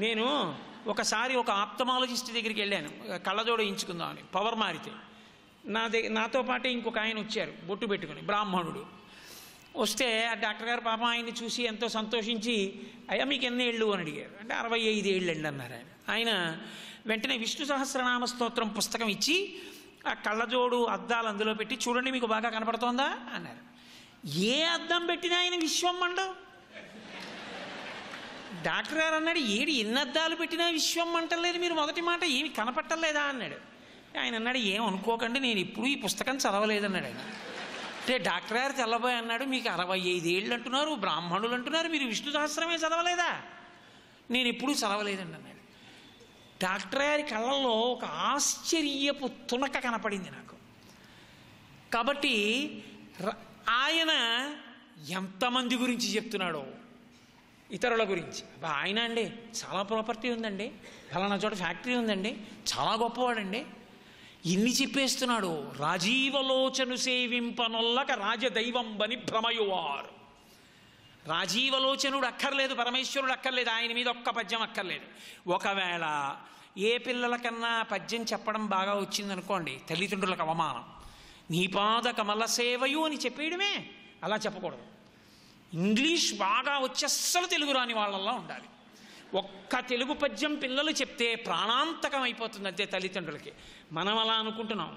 నేను ఒకసారి ఒక ఆప్థమాలజిస్ట్ దగ్గరికి వెళ్ళాను, కళ్ళజోడు వేయించుకుందామని. పవర్ మారితే నాతో పాటే ఇంకొక ఆయన వచ్చారు, బొట్టు పెట్టుకుని, బ్రాహ్మణుడు. వస్తే ఆ డాక్టర్ గారు పాపం ఆయన్ని చూసి ఎంతో సంతోషించి, అయ్యా మీకు ఎన్ని ఏళ్ళు అని అడిగారు. అంటే 65 ఏళ్ళండి అన్నారు ఆయన. వెంటనే విష్ణు సహస్రనామ స్తోత్రం పుస్తకం ఇచ్చి ఆ కళ్ళజోడు అద్దాలు అందులో పెట్టి, చూడండి మీకు బాగా కనపడుతోందా అన్నారు. ఏ అద్దం పెట్టినా ఆయన విశ్వం మండం. డాక్టర్ గారు అన్నాడు, ఎన్ని అద్దాలు పెట్టినా విశ్వం మంటలేదు, మీరు మొదటి మాట ఏమి కనపట్టలేదా అన్నాడు. ఆయన అన్నాడు, ఏం అనుకోకండి, నేను ఇప్పుడు ఈ పుస్తకం చదవలేదన్నాడు ఆయన. అంటే డాక్టర్ గారు తెల్లబోయి అన్నాడు, మీకు 65 ఏళ్ళు అంటున్నారు, బ్రాహ్మణులు అంటున్నారు, మీరు విష్ణు సహస్రమే చదవలేదా? నేను ఎప్పుడూ చదవలేదండి అన్నాడు. డాక్టర్ గారి కళ్ళల్లో ఒక ఆశ్చర్యపు తునక కనపడింది నాకు. కాబట్టి ఆయన ఎంతమంది గురించి చెప్తున్నాడో, ఇతరుల గురించి. ఆయన అండి చాలా ప్రాపర్టీ ఉందండి, ఫలానా చోట ఫ్యాక్టరీ ఉందండి, చాలా గొప్పవాడండి, ఇన్ని చెప్పేస్తున్నాడు. రాజీవలోచను సేవింపనొల్లక రాజదైవం బని భ్రమయువారు. రాజీవలోచనుడు అక్కర్లేదు, పరమేశ్వరుడు అక్కర్లేదు, ఆయన మీద ఒక్క పద్యం అక్కర్లేదు. ఒకవేళ ఏ పిల్లలకన్నా పద్యం చెప్పడం బాగా వచ్చిందనుకోండి, తల్లిదండ్రులకు అవమానం. నీ పాద కమల సేవయు అని చెప్పేయడమే, అలా చెప్పకూడదు. ఇంగ్లీష్ బాగా వచ్చి అస్సలు తెలుగు రాని వాళ్ళల్లో ఉండాలి. ఒక్క తెలుగు పద్యం పిల్లలు చెప్తే ప్రాణాంతకం అయిపోతుంది అంతే తల్లిదండ్రులకి. మనం అలా అనుకుంటున్నాం.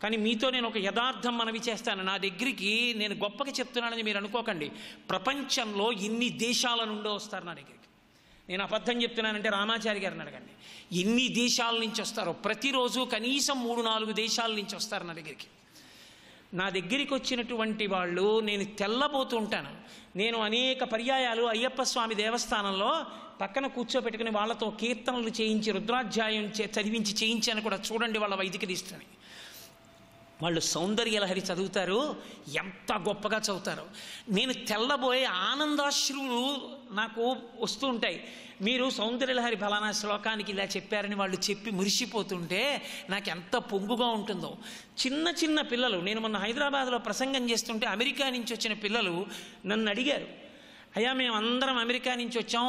కానీ మీతో నేను ఒక యథార్థం మనవి చేస్తాను. నా దగ్గరికి నేను గొప్పగా చెప్తున్నానని మీరు అనుకోకండి. ప్రపంచంలో ఎన్ని దేశాల నుండో వస్తారు నా దగ్గరికి. నేను అబద్ధం చెప్తున్నానంటే రామాచారి గారిని అడగండి, ఎన్ని దేశాల నుంచి వస్తారో. ప్రతిరోజు కనీసం 3-4 దేశాల నుంచి వస్తారు నా దగ్గరికి. నా దగ్గరికి వచ్చినటువంటి వాళ్ళు, నేను తెల్లబోతూ ఉంటాను. నేను అనేక పర్యాయాలు అయ్యప్ప స్వామి దేవస్థానంలో పక్కన కూర్చోబెట్టుకుని వాళ్ళతో కీర్తనలు చేయించి, రుద్రాధ్యాయం చదివించి చేయించాను కూడా. చూడండి వాళ్ళ వైదిక నిష్టని. వాళ్ళు సౌందర్యలహరి చదువుతారు, ఎంత గొప్పగా చదువుతారు. నేను తెల్లబోయే ఆనందాశ్రువులు నాకు వస్తూ ఉంటాయి. మీరు సౌందర్యలహరి ఫలానా శ్లోకానికి ఇలా చెప్పారని వాళ్ళు చెప్పి మురిసిపోతుంటే నాకు ఎంత పొంగుగా ఉంటుందో. చిన్న చిన్న పిల్లలు, నేను మొన్న హైదరాబాద్లో ప్రసంగం చేస్తుంటే అమెరికా నుంచి వచ్చిన పిల్లలు నన్ను అడిగారు, అయ్యా మేము అందరం అమెరికా నుంచి వచ్చాం,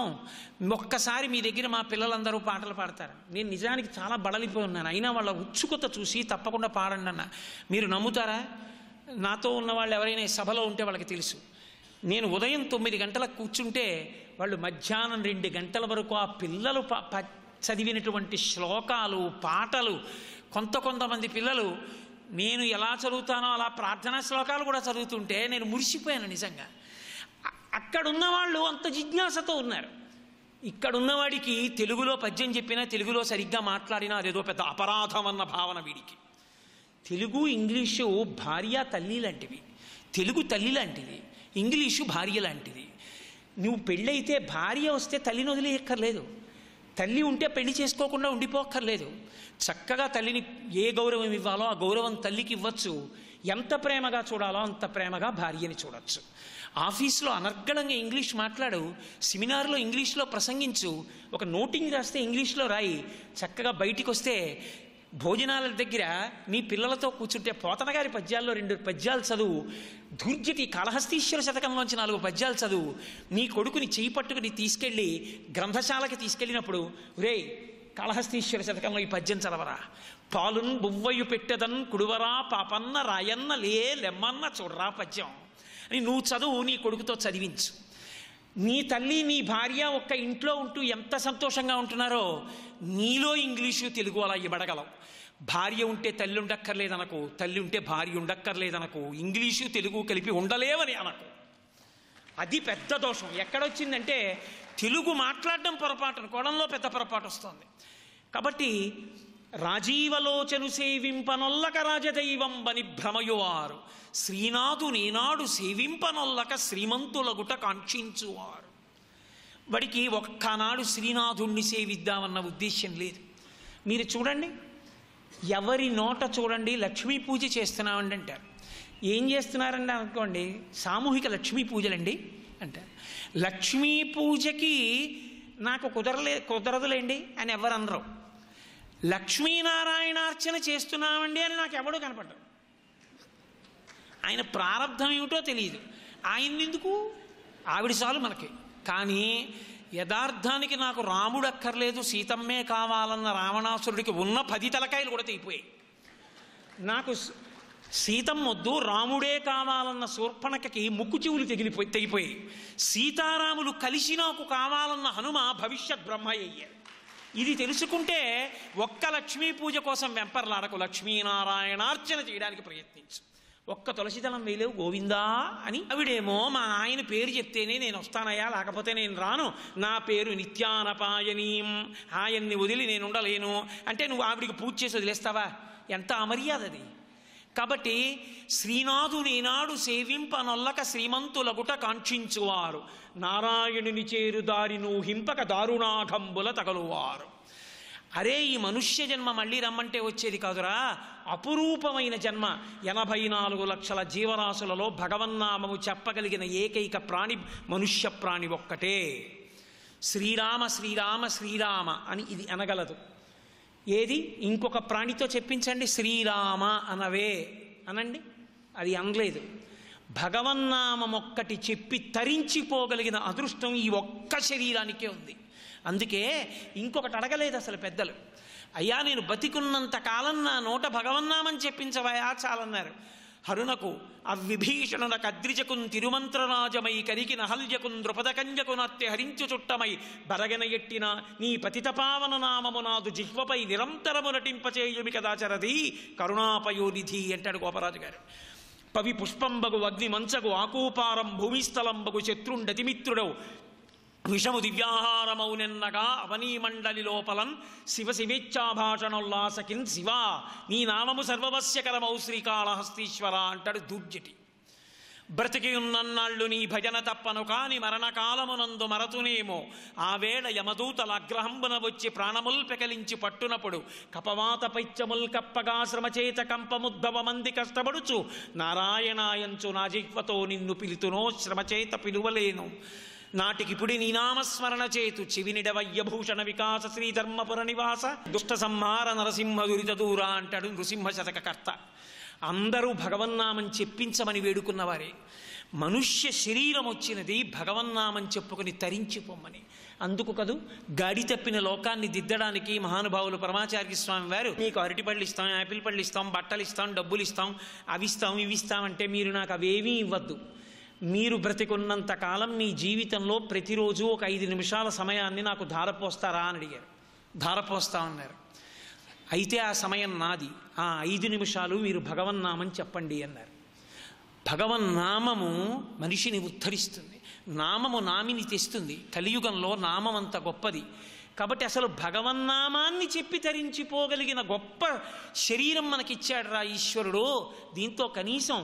ఒక్కసారి మీ దగ్గర మా పిల్లలందరూ పాటలు పాడతారు. నేను నిజానికి చాలా బడలిపోయి ఉన్నాను, అయినా వాళ్ళ ఉత్సుకత చూసి తప్పకుండా పాడండి అన్న. మీరు నమ్ముతారా? నాతో ఉన్న వాళ్ళు ఎవరైనా సభలో ఉంటే వాళ్ళకి తెలుసు. నేను ఉదయం 9 గంటలకు కూర్చుంటే వాళ్ళు మధ్యాహ్నం 2 గంటల వరకు ఆ పిల్లలు చదివినటువంటి శ్లోకాలు, పాటలు, కొంతమంది పిల్లలు నేను ఎలా చదువుతానో అలా ప్రార్థనా శ్లోకాలు కూడా చదువుతుంటే నేను మురిసిపోయాను నిజంగా. అక్కడున్న వాళ్ళు అంత జిజ్ఞాసతో ఉన్నారు. ఇక్కడున్నవాడికి తెలుగులో పద్యం చెప్పినా, తెలుగులో సరిగ్గా మాట్లాడినా అదేదో పెద్ద అపరాధం అన్న భావన వీడికి. తెలుగు ఇంగ్లీషు భార్య తల్లి లాంటివి. తెలుగు తల్లి లాంటిది, ఇంగ్లీషు భార్య లాంటిది. నువ్వు పెళ్ళైతే భార్య వస్తే తల్లిని వదిలేయక్కర్లేదు, తల్లి ఉంటే పెళ్లి చేసుకోకుండా ఉండిపోక్కర్లేదు. చక్కగా తల్లిని ఏ గౌరవం ఇవ్వాలో ఆ గౌరవం తల్లికి ఇవ్వచ్చు. ఎంత ప్రేమగా చూడాలో అంత ప్రేమగా భార్యని చూడొచ్చు. ఆఫీస్లో అనర్గళంగా ఇంగ్లీష్ మాట్లాడు, సెమినార్లో ఇంగ్లీష్లో ప్రసంగించు, ఒక నోటింగ్ రాస్తే ఇంగ్లీష్లో రాయి. చక్కగా బయటికి వస్తే భోజనాల దగ్గర నీ పిల్లలతో కూర్చుంటే పోతన గారి పద్యాల్లో 2 పద్యాలు చదువు, ధూర్జటి కాళహస్తీశ్వర శతకంలోంచి 4 పద్యాలు చదువు. నీ కొడుకుని చేయి పట్టుకుని తీసుకెళ్ళి గ్రంథశాలకి తీసుకెళ్ళినప్పుడు, రేయ్ కాళహస్తీశ్వర శతకంలో ఈ పద్యం చదవరా, పాలున్ బువ్వయు పెట్టెదన్ కుడువరా పాపన్న రాయన్న లెమ్మన్న చూడరా పద్యం అని నువ్వు చదువు, నీ కొడుకుతో చదివించు. నీ తల్లి నీ భార్య ఒక్క ఇంట్లో ఉంటూ ఎంత సంతోషంగా ఉంటున్నారో నీలో ఇంగ్లీషు తెలుగు అలా ఇవ్వడగలవు. భార్య ఉంటే తల్లి ఉండక్కర్లేదనకు, తల్లి ఉంటే భార్య ఉండక్కర్లేదనకు, ఇంగ్లీషు తెలుగు కలిపి ఉండలేవని అనకు. అది పెద్ద దోషం. ఎక్కడొచ్చిందంటే తెలుగు మాట్లాడడం పొరపాటు అనుకోవడంలో పెద్ద పొరపాటు వస్తుంది. కాబట్టి రాజీవలోచను సేవింపనొల్లక రాజదైవం బని భ్రమయువారు, శ్రీనాథు నేనాడు సేవింపనొల్లక శ్రీమంతులగుట కాంక్షించువారు. వాడికి ఒక్కనాడు శ్రీనాథుణ్ణి సేవిద్దామన్న ఉద్దేశ్యం లేదు. మీరు చూడండి, ఎవరి నోట చూడండి లక్ష్మీ పూజ చేస్తున్నామండి అంటారు. ఏం చేస్తున్నారండి అనుకోండి, సామూహిక లక్ష్మీ పూజలండి అంటారు. లక్ష్మీ పూజకి నాకు కుదరదులేండి అని ఎవరు అనరు. లక్ష్మీనారాయణార్చన చేస్తున్నామండి అని నాకు ఎవడూ కనపడ్డాడు. ఆయన ప్రారంధం ఏమిటో తెలియదు, ఆయన ఎందుకు, ఆవిడ చాలు మనకి. కానీ యథార్థానికి నాకు రాముడు అక్కర్లేదు, సీతమ్మే కావాలన్న రావణాసురుడికి ఉన్న 10 తలకాయలు కూడా తెగిపోయాయి. నాకు సీతమ్మ వద్దు, రాముడే కావాలన్న శూర్పణఖకి ముక్కు చెవులు తెగిపోయాయి. సీతారాములు కలిసి నాకు కావాలన్న హనుమ భవిష్యత్ బ్రహ్మ అయ్యారు. ఇది తెలుసుకుంటే ఒక్క లక్ష్మీ పూజ కోసం వెంపర్లాడకు, లక్ష్మీనారాయణార్చన చేయడానికి ప్రయత్నించు. ఒక్క తులసిదళం వేలేవు గోవిందా అని. ఆవిడేమో మా ఆయన పేరు చెప్తేనే నేను వస్తానయ్యా, లేకపోతే నేను రాను, నా పేరు నిత్యానపాయనీం, ఆయన్ని వదిలి నేను ఉండలేను అంటే నువ్వు ఆవిడికి పూజ చేసి వదిలేస్తావా? ఎంత అమర్యాద అది. కాబట్టి శ్రీనాథుని నాడు సేవింపనొల్లక శ్రీమంతులగుట కాంక్షించువారు, నారాయణుని చేరు దారి నూహింపక దారుణాఘంబుల తగలువారు. అరే, ఈ మనుష్య జన్మ మళ్ళీ రమ్మంటే వచ్చేది కాదురా, అపురూపమైన జన్మ. 84 లక్షల జీవరాశులలో భగవన్నామము చెప్పగలిగిన ఏకైక ప్రాణి మనుష్య ప్రాణి ఒక్కటే. శ్రీరామ శ్రీరామ శ్రీరామ అని ఇది అనగలదు. ఏది ఇంకొక ప్రాణితో చెప్పించండి, శ్రీరామ అనవే అనండి, అది అనలేదు. భగవన్నామం ఒక్కటి చెప్పి తరించిపోగలిగిన అదృష్టం ఈ ఒక్క శరీరానికే ఉంది. అందుకే ఇంకొకటి అడగలేదు అసలు పెద్దలు. అయ్యా, నేను బతికున్నంత కాలం నా నోట భగవన్నామం చెప్పించవయా చాలన్నారు. హరునకు అవిభీషణునకు అద్రిజకున్ తిరుమంత్రరాజమై కరికి నహల్యకున్ ద్రుపదకంజకునత్తి హరించు చుట్టమై బరగన ఎట్టిన నీ పతితపావన నామము నాదు జిహ్వపై నిరంతరము నటింపచేయుమి కదాచరది కరుణాపయోనిధి అంటాడు గోపరాజు గారు. పవి పుష్పంబగు అగ్ని మంచగు ఆకూపారం భూమిస్థలంబగు శత్రుండతిమిత్రుడవు విషము దివ్యాహారమౌనెన్నగా అవనీమండలి లోపలం శివ శివేచ్ఛాభాషణోల్లాసకిన్ శివ నీ నామము సర్వవస్యకరమౌ శ్రీకాళహస్తీశ్వర అంటాడు దూర్జటి. బ్రతికి ఉన్నన్నాళ్ళు నీ భజన తప్పను కాని మరణకాలమునందు మరతునేమో ఆ వేళ యమదూతల అగ్రహంబున వచ్చి ప్రాణముల్ పెకలించి పట్టునప్పుడు కపవాత పైత్యముల్ కప్పగా శ్రమచేత కంపముద్భవమంది కష్టపడుచు నారాయణాయంచు నా జిహ్వతో నిన్ను పిలుతునో శ్రమచేత పిలువలేను నాటికిపుడి నీ నామస్మరణ చేతు చివినిడవయ్యభూషణ వికాస శ్రీధర్మపుర నివాస దుష్ట సంహార నరసింహ దురిత దూర అంటాడు నృసింహ శతకకర్త. అందరూ భగవన్నామం చెప్పించమని వేడుకున్నవారే. మనుష్య శరీరం వచ్చినది భగవన్నామం చెప్పుకొని తరించిపోమ్మని. అందుకు కదూ గాడి తప్పిన లోకాన్ని దిద్దడానికి మహానుభావులు పరమాచార్య స్వామి వారు మీకు అరటి పళ్ళు ఇస్తాం, యాపిల్ పళ్ళు ఇస్తాం, బట్టలు ఇస్తాం, డబ్బులు ఇస్తాం, అవి ఇస్తాం, ఇవి ఇస్తామంటే మీరు నాకు అవేమీ ఇవ్వద్దు. మీరు బ్రతికున్నంత కాలం మీ జీవితంలో ప్రతిరోజు ఒక 5 నిమిషాల సమయాన్ని నాకు ధారపోస్తారా అని అడిగారు. ధారపోస్తామన్నారు. అయితే ఆ సమయం నాది, ఆ 5 నిమిషాలు మీరు భగవన్నామం చెప్పండి అన్నారు. భగవన్నామము మనిషిని ఉద్ధరిస్తుంది, నామము నామిని తెస్తుంది. కలియుగంలో నామం అంత గొప్పది. కాబట్టి అసలు భగవన్నామాన్ని చెప్పి తరించిపోగలిగిన గొప్ప శరీరం మనకిచ్చాడు రా ఈశ్వరుడు. దీంతో కనీసం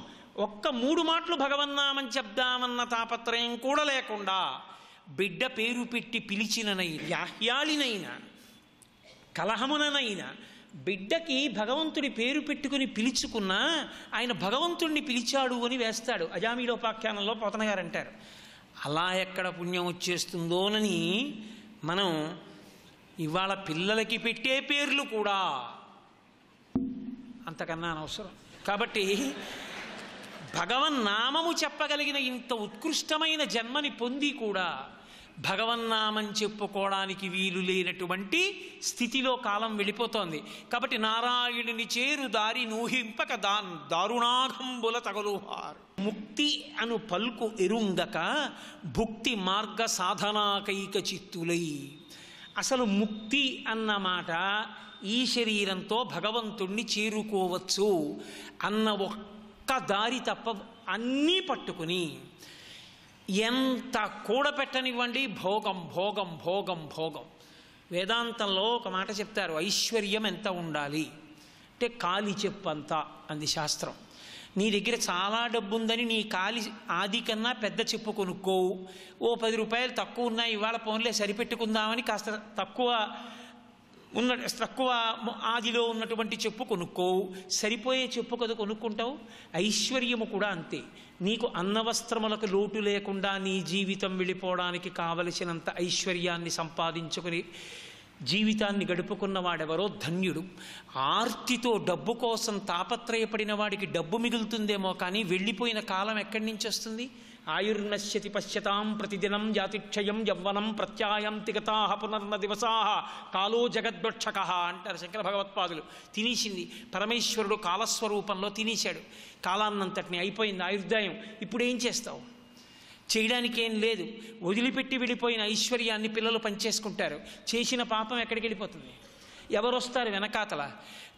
ఒక్క 3 మాటలు భగవన్నామం చెప్దామన్న తాపత్రయం కూడా లేకుండా బిడ్డ పేరు పెట్టి పిలిచిననైనా యాహ్యాలినైనా కలహముననైనా బిడ్డకి భగవంతుడి పేరు పెట్టుకుని పిలుచుకున్నా ఆయన భగవంతుడిని పిలిచాడు అని వేస్తాడు. అజామీలోపాఖ్యానంలో పోతన గారు అంటారు. అలా ఎక్కడ పుణ్యం వచ్చేస్తుందోనని మనం ఇవాళ పిల్లలకి పెట్టే పేర్లు కూడా అంతకన్నా అనవసరం. కాబట్టి భగవన్నామము చెప్పగలిగిన ఇంత ఉత్కృష్టమైన జన్మని పొంది కూడా భగవన్నామం చెప్పుకోవడానికి వీలు లేనటువంటి స్థితిలో కాలం వెళ్ళిపోతోంది. కాబట్టి నారాయణుని చేరు దారి నూహింపక దారుణాఘంబుల తగలుహారు. ముక్తి అను పల్కు ఎరుంగక భుక్తి మార్గ సాధనాకైక చిత్తులై. అసలు ముక్తి అన్నమాట ఈ శరీరంతో భగవంతుణ్ణి చేరుకోవచ్చు అన్న ఒక్క దారి తప్ప అన్నీ పట్టుకుని ఎంత కూడపెట్టనివ్వండి భోగం భోగం భోగం భోగం. వేదాంతంలో ఒక మాట చెప్తారు, ఐశ్వర్యం ఎంత ఉండాలి అంటే కాలి చెప్పంతా అంది శాస్త్రం. నీ దగ్గర చాలా డబ్బు ఉందని నీ కాలి ఆది కన్నా పెద్ద చెప్పు కొనుక్కోవు. ఓ 10 రూపాయలు తక్కువ ఉన్నాయి ఇవాళ పోన్లే సరిపెట్టుకుందామని కాస్త తక్కువ ఆదిలో ఉన్నటువంటి చెప్పు కొనుక్కోవు. సరిపోయే చెప్పు కదా కొనుక్కుంటావు. ఐశ్వర్యము కూడా అంతే. నీకు అన్నవస్త్రములకు లోటు లేకుండా నీ జీవితం వెళ్ళిపోవడానికి కావలసినంత ఐశ్వర్యాన్ని సంపాదించుకుని జీవితాన్ని గడుపుకున్న వాడెవరో ధన్యుడు. ఆర్తితో డబ్బు కోసం తాపత్రయపడిన వాడికి డబ్బు మిగులుతుందేమో కానీ వెళ్ళిపోయిన కాలం ఎక్కడి నుంచి వస్తుంది? ఆయుర్నశ్యతి పశ్యతాం ప్రతిదినం జాతిక్షయం యవ్వనం ప్రత్యాయంతి గతాః పునర్న దివసాః కాలో జగద్భక్షకః అంటారు శంకర భగవత్పాదులు. తినేసింది పరమేశ్వరుడు కాలస్వరూపంలో తినేశాడు కాలాన్నంతటిని, అయిపోయింది ఆయుర్దాయం. ఇప్పుడు ఏం చేస్తావు? చేయడానికి ఏం లేదు. వదిలిపెట్టి వెళ్ళిపోయిన ఐశ్వర్యాన్ని పిల్లలు పనిచేసుకుంటారు. చేసిన పాపం ఎక్కడికి వెళ్ళిపోతుంది? ఎవరొస్తారు వెనకాతల?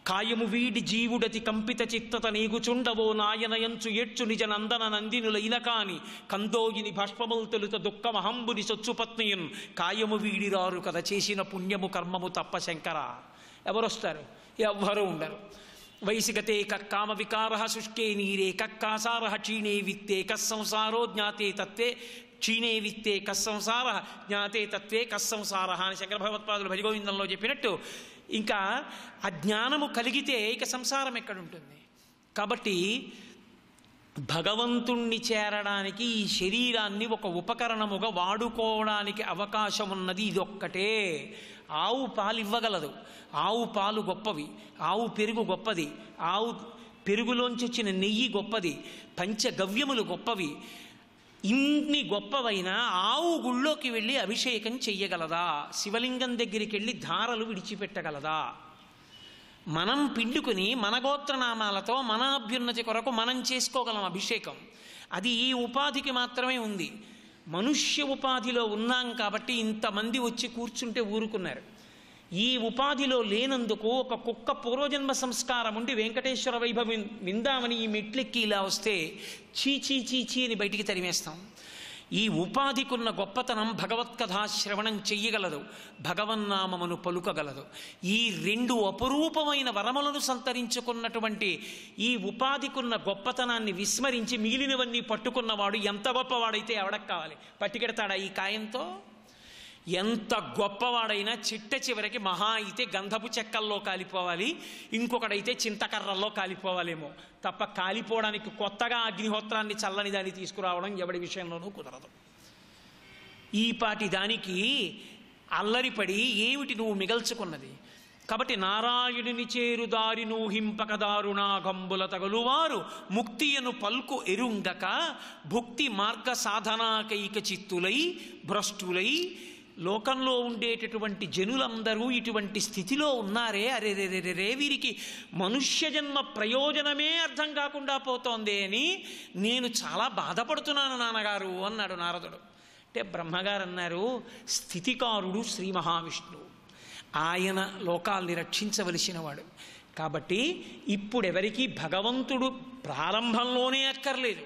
కాయము వీడి జీవుడతి కంపిత చిత్తత నీగుచుండవో నాయనయంచు ఏడ్చు నిజ నందన నందినుల ఇలకాని కందోయిని భాష్పములు తొలుత దుఃఖమహంబుని సొచ్చుపత్నియున్ కాయము వీడిరారు కదా చేసిన పుణ్యము కర్మము తప్ప శంకర. ఎవరొస్తారు? ఎవ్వరూ ఉండరు. వైసిగతే కక్కామ వికార శుష్కే నీరే కక్కాసార క్షీణే విత్తే కస్సంసారో జ్ఞాతే తత్వే క్షీణే విత్తే కస్సంసార జ్ఞాతే తత్వే కస్సంసార అని శంకర భగవత్పాదులు భజగోవిందంలో చెప్పినట్టు, ఇంకా అజ్ఞానము కలిగితే ఇక సంసారం ఎక్కడుంటుంది? కాబట్టి భగవంతుణ్ణి చేరడానికి ఈ శరీరాన్ని ఒక ఉపకరణముగా వాడుకోవడానికి అవకాశం ఉన్నది ఇదొక్కటే. ఆవు పాలు ఇవ్వగలదు, ఆవు పాలు గొప్పవి, ఆవు పెరుగు గొప్పది, ఆవు పెరుగులోంచి వచ్చిన నెయ్యి గొప్పది, పంచగవ్యములు గొప్పవి. ఇన్ని గొప్పవైన ఆవు గుళ్ళోకి వెళ్ళి అభిషేకం చెయ్యగలదా? శివలింగం దగ్గరికి వెళ్ళి ధారలు విడిచిపెట్టగలదా? మనం పిండుకుని మన గోత్రనామాలతో మన అభ్యున్నతి కొరకు మనం చేసుకోగలం అభిషేకం. అది ఈ ఉపాధికి మాత్రమే ఉంది. మనుష్య ఉపాధిలో ఉన్నాం కాబట్టి ఇంతమంది వచ్చి కూర్చుంటే ఊరుకున్నారు. ఈ ఉపాధిలో లేనందుకు ఒక కుక్క పూర్వజన్మ సంస్కారం ఉండి వెంకటేశ్వర వైభవం విందామని ఈ మెట్లెక్కి ఇలా వస్తే చీచీ చీచీ అని బయటికి తరిమేస్తాం. ఈ ఉపాధికున్న గొప్పతనం భగవత్కథా శ్రవణం చెయ్యగలదు, భగవన్నామమును పలుకగలదు. ఈ రెండు అపురూపమైన వరములను సంతరించుకున్నటువంటి ఈ ఉపాధికున్న గొప్పతనాన్ని విస్మరించి మిగిలినవన్నీ పట్టుకున్నవాడు ఎంత గొప్పవాడైతే ఎవడకు కావాలి? పట్టుకెడతాడా ఈ కాయంతో? ఎంత గొప్పవాడైనా చిట్ట చివరికి మహా అయితే గంధపు చెక్కల్లో కాలిపోవాలి, ఇంకొకడైతే చింతకర్రల్లో కాలిపోవాలేమో తప్ప కాలిపోవడానికి కొత్తగా అగ్నిహోత్రాన్ని చల్లని దాన్ని తీసుకురావడం ఎవడి విషయంలోనూ కుదరదు. ఈ పాటి దానికి అల్లరిపడి ఏమిటి నువ్వు మిగల్చుకున్నది? కాబట్టి నారాయణుని చేరుదారి నూహింపకదారుణా గంబుల తగలువారు ముక్తియను పల్కు ఎరుంగక భుక్తి మార్గ సాధనాకైక చిత్తులై భ్రష్టులై లోకంలో ఉండేటటువంటి జనులందరూ ఇటువంటి స్థితిలో ఉన్నారే. అరే రే రే రే వీరికి మనుష్య జన్మ ప్రయోజనమే అర్థం కాకుండా పోతోంది అని నేను చాలా బాధపడుతున్నాను నాన్నగారు అన్నాడు నారదుడు. అంటే బ్రహ్మగారు అన్నారు, స్థితికారుడు శ్రీ మహావిష్ణువు, ఆయన లోకాల్ని రక్షించవలసిన వాడు. కాబట్టి ఇప్పుడెవరికి భగవంతుడు ప్రారంభంలోనే అక్కర్లేదు.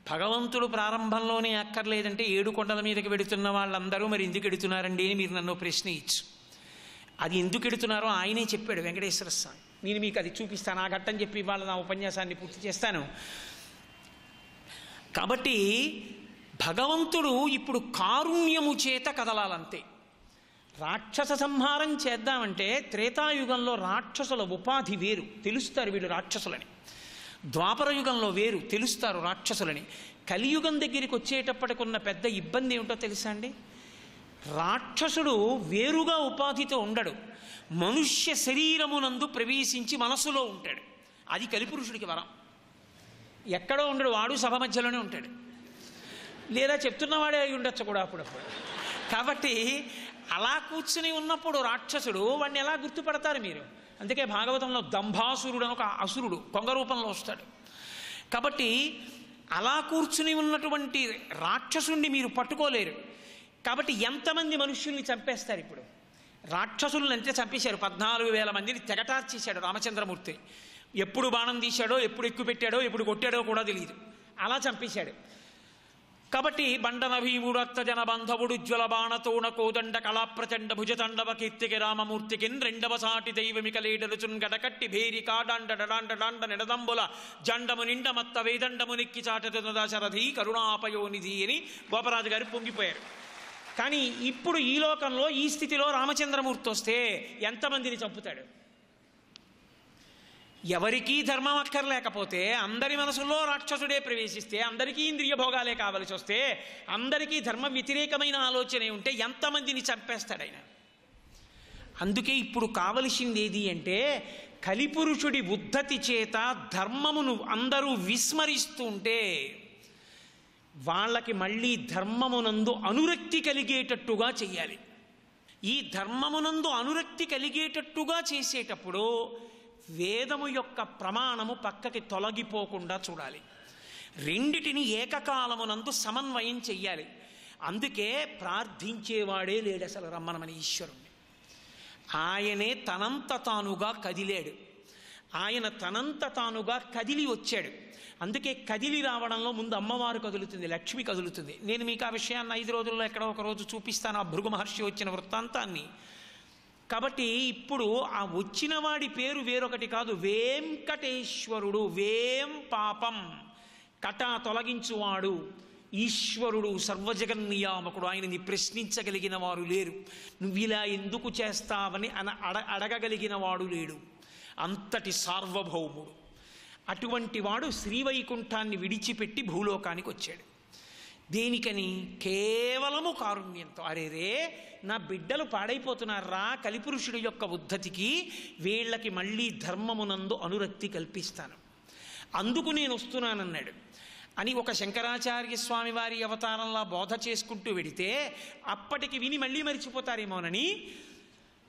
భగవంతుడు ప్రారంభంలోనే అక్కర్లేదంటే 7 కొండల మీదకి వెడుతున్న వాళ్ళందరూ మరి ఎందుకు ఎడుతున్నారండి అని మీరు నన్ను ప్రశ్న ఇచ్చు. అది ఎందుకు ఎడుతున్నారో ఆయనే చెప్పాడు వెంకటేశ్వర స్వామి. నేను మీకు అది చూపిస్తాను, ఆ ఘట్టం చెప్పి వాళ్ళ నా ఉపన్యాసాన్ని పూర్తి చేస్తాను. కాబట్టి భగవంతుడు ఇప్పుడు కారుణ్యము చేత కదలాలంతే. రాక్షస సంహారం చేద్దామంటే త్రేతాయుగంలో రాక్షసుల ఉపాధి వేరు, తెలుస్తారు వీళ్ళు రాక్షసులని. ద్వాపర యుగంలో వేరు, తెలుస్తారు రాక్షసులని. కలియుగం దగ్గరికి వచ్చేటప్పటికున్న పెద్ద ఇబ్బంది ఏమిటో తెలుసా అండి? రాక్షసుడు వేరుగా ఉపాధితో ఉండడు, మనుష్య శరీరమునందు ప్రవేశించి మనసులో ఉంటాడు. అది కలిపురుషుడికి వరం. ఎక్కడో ఉండడు, వాడు సభ మధ్యలోనే ఉంటాడు, లేదా చెప్తున్నవాడే అయి ఉండొచ్చు కూడా అప్పుడప్పుడు. కాబట్టి అలా కూర్చుని ఉన్నప్పుడు రాక్షసుడు వాడిని ఎలా గుర్తుపడతారు మీరు? అందుకే భాగవతంలో దంభాసురుడు అని ఒక అసురుడు కొంగ రూపంలో వస్తాడు. కాబట్టి అలా కూర్చుని ఉన్నటువంటి రాక్షసుణ్ణి మీరు పట్టుకోలేరు. కాబట్టి ఎంతమంది మనుష్యుల్ని చంపేస్తారు? ఇప్పుడు రాక్షసులను ఎంత చంపేశారు? 14,000 మందిని తెగటార్చేశాడు రామచంద్రమూర్తి. ఎప్పుడు బాణం తీశాడో, ఎప్పుడు ఎక్కువ పెట్టాడో, ఎప్పుడు కొట్టాడో కూడా తెలియదు, అలా చంపేశాడు. కాబట్టి బండన భీముడు అత్తజన బంధవుడు జ్వల బాణతోణ కోదండ కళాప్రచండ భుజతండవ కీర్తికి రామమూర్తికి రెండవ సాటి దైవమిక లేడలుచున్ గడకట్టి భేరి కాడాండ డడాండ డాండ నిడదంబుల జండము నిండమత్త వేదండము నెక్కి చాటతున్న దశరథి కరుణాపయోనిధి అని గోపరాజు గారు పొంగిపోయారు. కానీ ఇప్పుడు ఈ లోకంలో ఈ స్థితిలో రామచంద్రమూర్తి వస్తే ఎంతమందిని చంపుతాడు? ఎవరికీ ధర్మం అక్కర్లేకపోతే, అందరి మనసులో రాక్షసుడే ప్రవేశిస్తే, అందరికీ ఇంద్రియ భోగాలే కావలసి వస్తే, అందరికీ ధర్మ వ్యతిరేకమైన ఆలోచనే ఉంటే ఎంతమందిని చంపేస్తాడు ఆయన? అందుకే ఇప్పుడు కావలసింది ఏది అంటే, కలిపురుషుడి ఉద్ధతి చేత ధర్మమును అందరూ విస్మరిస్తూ ఉంటే వాళ్ళకి మళ్ళీ ధర్మమునందు అనురక్తి కలిగేటట్టుగా చెయ్యాలి. ఈ ధర్మమునందు అనురక్తి కలిగేటట్టుగా చేసేటప్పుడు వేదము యొక్క ప్రమాణము పక్కకి తొలగిపోకుండా చూడాలి. రెండిటిని ఏకకాలమునందు సమన్వయం చెయ్యాలి. అందుకే ప్రార్థించేవాడే లేడు అసలు రమ్మనమని ఈశ్వరుణ్ణి. ఆయనే తనంత తానుగా కదిలాడు. ఆయన తనంత తానుగా కదిలి వచ్చాడు. అందుకే కదిలి రావడంలో ముందు అమ్మవారు కదులుతుంది, లక్ష్మి కదులుతుంది. నేను మీకు ఆ విషయాన్ని 5 రోజుల్లో ఎక్కడో ఒక రోజు చూపిస్తాను, ఆ భృగు మహర్షి వచ్చిన వృత్తాంతాన్ని. కాబట్టి ఇప్పుడు ఆ వచ్చిన వాడి పేరు వేరొకటి కాదు, వెంకటేశ్వరుడు. వేం పాపం, కట తొలగించువాడు ఈశ్వరుడు, సర్వజగన్నియామకుడు. ఆయనని ప్రశ్నించగలిగిన వారు లేరు. నువ్వు ఇలా ఎందుకు చేస్తావని అడగగలిగిన వాడు లేడు. అంతటి సార్వభౌముడు. అటువంటి వాడు శ్రీవైకుంఠాన్ని విడిచిపెట్టి భూలోకానికి వచ్చాడు. దేనికని? కేవలము కారుణ్యంతో. అరేరే, నా బిడ్డలు పాడైపోతున్నారా, కలిపురుషుడు యొక్క ఉద్ధతికి, వీళ్ళకి మళ్ళీ ధర్మమునందు అనురక్తి కల్పిస్తాను, అందుకు నేను వస్తున్నానన్నాడు అని ఒక శంకరాచార్య స్వామి వారి అవతారంలా బోధ చేసుకుంటూ వెడితే అప్పటికి విని మళ్ళీ మరిచిపోతారేమోనని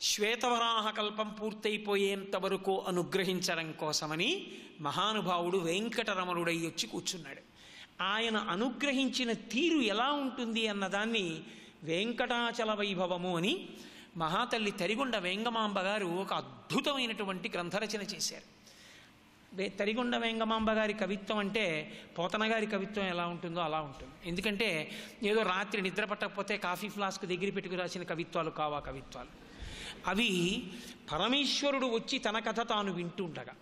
శ్వేతవరాహ కల్పం పూర్తయిపోయేంత వరకు అనుగ్రహించడం కోసమని మహానుభావుడు వెంకటరమణుడై వచ్చి కూర్చున్నాడు. ఆయన అనుగ్రహించిన తీరు ఎలా ఉంటుంది అన్నదాన్ని వెంకటాచల వైభవము అని మహాతల్లి తరిగొండ వేంగమాంబ గారు ఒక అద్భుతమైనటువంటి గ్రంథరచన చేశారు. తరిగొండ వేంగమాంబ గారి కవిత్వం అంటే పోతన గారి కవిత్వం ఎలా ఉంటుందో అలా ఉంటుంది. ఎందుకంటే ఏదో రాత్రి నిద్ర పట్టకపోతే కాఫీ ఫ్లాస్క్ దగ్గర పెట్టుకు రాసిన కవిత్వాలు కావా కవిత్వాలు. అవి పరమేశ్వరుడు వచ్చి తన కథ తాను వింటుండగా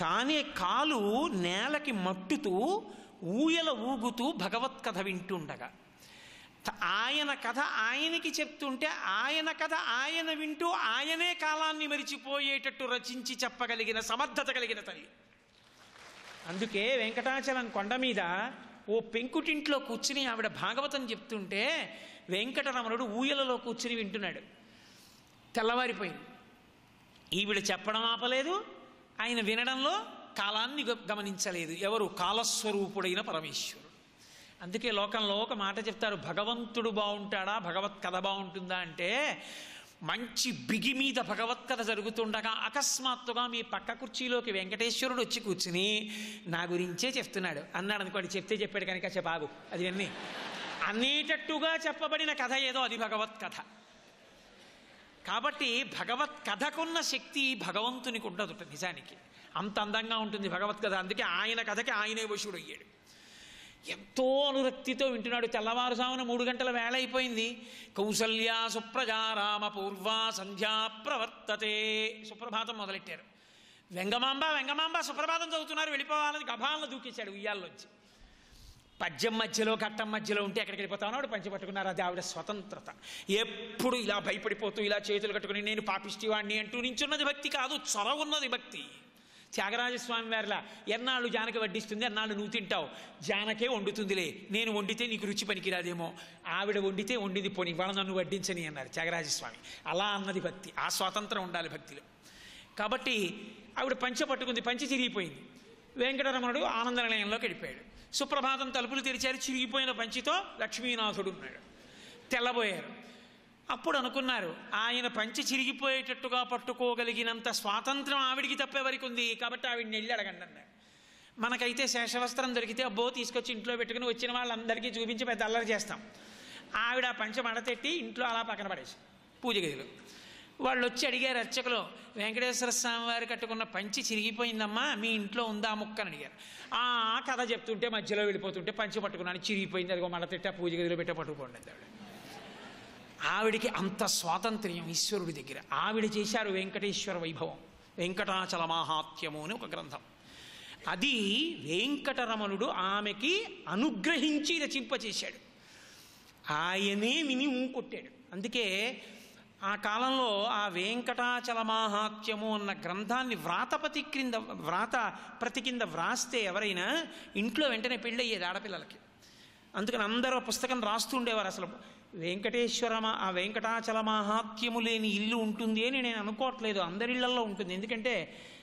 తానే కాలు నేలకి మట్టుతూ ఊయల ఊగుతూ భగవత్ కథ వింటుండగా ఆయన కథ ఆయనకి చెప్తుంటే ఆయన కథ ఆయన వింటూ ఆయనే కాలాన్ని మరిచిపోయేటట్టు రచించి చెప్పగలిగిన సమర్థత కలిగిన తల్లి. అందుకే వెంకటాచలం కొండ మీద ఓ పెంకుటింట్లో కూర్చుని ఆవిడ భాగవతం చెప్తుంటే వెంకటరమణుడు ఊయలలో కూర్చుని వింటున్నాడు. తెల్లవారిపోయింది. ఈవిడ చెప్పడం ఆపలేదు, ఆయన వినడంలో కాలాన్ని గమనించలేదు. ఎవరు? కాలస్వరూపుడైన పరమేశ్వరుడు. అందుకే లోకంలో ఒక మాట చెప్తారు, భగవంతుడు బాగుంటాడా, భగవత్ కథ బాగుంటుందా అంటే, మంచి బిగి మీద భగవత్ కథ జరుగుతుండగా అకస్మాత్తుగా మీ పక్క కుర్చీలోకి వెంకటేశ్వరుడు వచ్చి కూర్చుని నా గురించే చెప్తున్నాడు అన్నాడు అనుకోండి. చెప్తే చెప్పాడు కనుక చెప్పాగు అది అన్నీ అనేటట్టుగా చెప్పబడిన కథ ఏదో అది భగవత్ కథ. కాబట్టి భగవత్ కథకున్న శక్తి భగవంతునికి ఉండదు. నిజానికి అంత అందంగా ఉంటుంది భగవత్ కథ. అందుకే ఆయన కథకి ఆయనే వశుడు అయ్యాడు. ఎంతో అనురక్తితో వింటున్నాడు. తెల్లవారుజామున 3 గంటల వేళ అయిపోయింది. కౌసల్యా సుప్రజారామ పూర్వా సంధ్యా ప్రవర్తతే. సుప్రభాతం మొదలెట్టారు. వెంగమాంబ వెంగమాంబ సుప్రభాతం చదువుతున్నారు. వెళ్ళిపోవాలని గభాలను దూకేశాడు ఉయ్యాల్లోంచి. పద్యం మధ్యలో ఘట్టం మధ్యలో ఉంటే ఎక్కడికి వెళ్ళిపోతామని ఆవిడ పంచి పట్టుకున్నారు. అది ఆవిడ స్వతంత్రత. ఎప్పుడు ఇలా భయపడిపోతూ ఇలా చేతులు కట్టుకుని నేను పాపిష్టివాణ్ణి అంటూ నించున్నది భక్తి కాదు, చొరవ ఉన్నది భక్తి. త్యాగరాజస్వామి వారిలా ఎన్నాళ్ళు జానకి వడ్డిస్తుంది, అన్నాళ్ళు నువ్వు తింటావు, జానకే వండుతుందిలే, నేను వండితే నీకు రుచి పనికిరాదేమో, ఆవిడ వండితే వండింది పోనీ వాళ్ళ నన్ను వడ్డించని అన్నారు త్యాగరాజస్వామి. అలా అన్నది భక్తి. ఆ స్వాతంత్రం ఉండాలి భక్తిలో. కాబట్టి ఆవిడ పంచె పట్టుకుంది, పంచె చిరిగిపోయింది. వెంకటరమణుడు ఆనంద నిలయంలోకి వెళ్ళిపోయాడు. సుప్రభాతం తలుపులు తెరిచారు. చిరిగిపోయిన పంచితో లక్ష్మీనాథుడు ఉన్నాడు. తెల్లబోయారు. అప్పుడు అనుకున్నారు, ఆయన పంచి చిరిగిపోయేటట్టుగా పట్టుకోగలిగినంత స్వాతంత్రం ఆవిడికి తప్పేవరికి ఉంది, కాబట్టి ఆవిడని వెళ్ళి అడగండి అన్నాడు. మనకైతే శేషవస్త్రం దొరికితే అబ్బో తీసుకొచ్చి ఇంట్లో పెట్టుకుని వచ్చిన వాళ్ళందరికీ చూపించి పెద్ద అల్లరి చేస్తాం. ఆవిడ పంచ మడతెట్టి ఇంట్లో అలా పక్కన పడేసి పూజ గదిలో. వాళ్ళు వచ్చి అడిగారు అర్చకులు, వెంకటేశ్వర స్వామి వారు కట్టుకున్న పంచి చిరిగిపోయిందమ్మా, మీ ఇంట్లో ఉందా ముక్క అని అడిగారు. ఆ కథ చెప్తుంటే మధ్యలో వెళ్ళిపోతుంటే పంచి పట్టుకున్నాను, చిరిగిపోయింది, అదిగో మడతెట్టి పూజ గదిలో పెట్టే పట్టుకోండి ఆవిడ. ఆవిడికి అంత స్వాతంత్ర్యం ఈశ్వరుడి దగ్గర. ఆవిడ చేశారు వెంకటేశ్వర వైభవం, వెంకటాచల మాహాత్మ్యము అని ఒక గ్రంథం. అది వెంకటరమణుడు ఆమెకి అనుగ్రహించి రచింపచేశాడు. ఆయనే విని కొట్టాడు. అందుకే ఆ కాలంలో ఆ వెంకటాచల మాహాత్మ్యము అన్న గ్రంథాన్ని వ్రాతప్రతి కింద వ్రాస్తే ఎవరైనా ఇంట్లో వెంటనే పెళ్ళయ్యేది ఆడపిల్లలకి. అందుకని అందరూ పుస్తకం రాస్తూ ఉండేవారు. అసలు ఆ వెంకటాచల మాహాత్మ్యము లేని ఇల్లు ఉంటుంది అని నేను అనుకోవట్లేదు, అందరిళ్లలో ఉంటుంది. ఎందుకంటే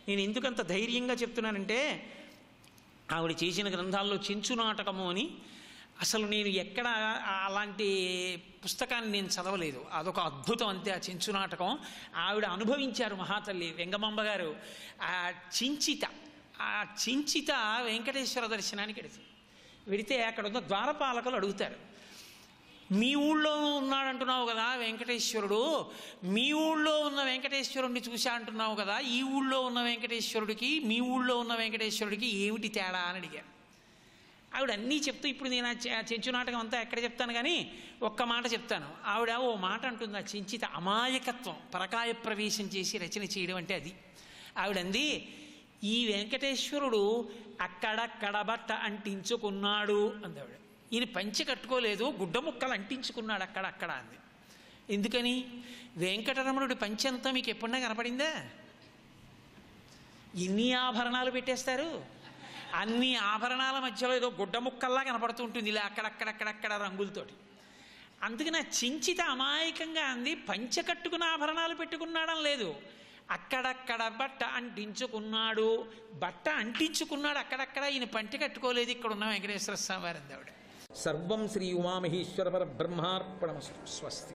నేను ఎందుకంత ధైర్యంగా చెప్తున్నానంటే, ఆవిడ చేసిన గ్రంథాల్లో చెంచు నాటకము అని అసలు నేను ఎక్కడ అలాంటి పుస్తకాన్ని నేను చదవలేదు. అదొక అద్భుతం అంతే ఆ చెంచు నాటకం. ఆవిడ అనుభవించారు మహాతల్లి వెంగమాంబ గారు. ఆ చించిత వెంకటేశ్వర దర్శనానికి వెడితే అక్కడ ఉన్న ద్వారపాలకులు అడుగుతారు, మీ ఊళ్ళో ఉన్నాడంటున్నావు కదా వెంకటేశ్వరుడు, మీ ఊళ్ళో ఉన్న వెంకటేశ్వరుడిని చూశా అంటున్నావు కదా, ఈ ఊళ్ళో ఉన్న వెంకటేశ్వరుడికి మీ ఊళ్ళో ఉన్న వెంకటేశ్వరుడికి ఏమిటి తేడా అని అడిగారు. ఆవిడ అన్నీ చెప్తూ, ఇప్పుడు నేను ఆ చెంచు నాటకం అంతా ఎక్కడ చెప్తాను కానీ ఒక్క మాట చెప్తాను. ఆవిడ ఓ మాట అంటుంది, ఆ చించిత అమాయకత్వం, పరకాయ ప్రవేశం చేసి రచన చేయడం అంటే అది. ఆవిడంది, ఈ వెంకటేశ్వరుడు అక్కడక్కడ బట్ట అంటించుకున్నాడు అంది ఆవిడ. ఈయన పంచె కట్టుకోలేదు, గుడ్డ ముక్కలు అంటించుకున్నాడు అక్కడక్కడ అంది. ఎందుకని? వెంకటరమణుడి పంచెంతా మీకు ఎప్పుడన్నా కనపడిందా? ఎన్ని ఆభరణాలు పెట్టేస్తారు, అన్ని ఆభరణాల మధ్యలో ఏదో గుడ్డ ముక్కల్లా కనపడుతూ ఉంటుంది ఇలా అక్కడక్కడక్కడక్కడ రంగులతోటి. అందుకని ఆ చించిత అమాయకంగా అంది, పంచె కట్టుకున్న ఆభరణాలు పెట్టుకున్నాడని లేదు, అక్కడక్కడ బట్ట అంటించుకున్నాడు, బట్ట అంటించుకున్నాడు అక్కడక్కడ, ఈయన పంటె కట్టుకోలేదు ఇక్కడ ఉన్న వెంకటేశ్వర స్వామి వారి ఆవిడ. సర్వం శ్రీ ఉమామహేశ్వర పరబ్రహ్మార్పణమస్తు. స్వస్తి.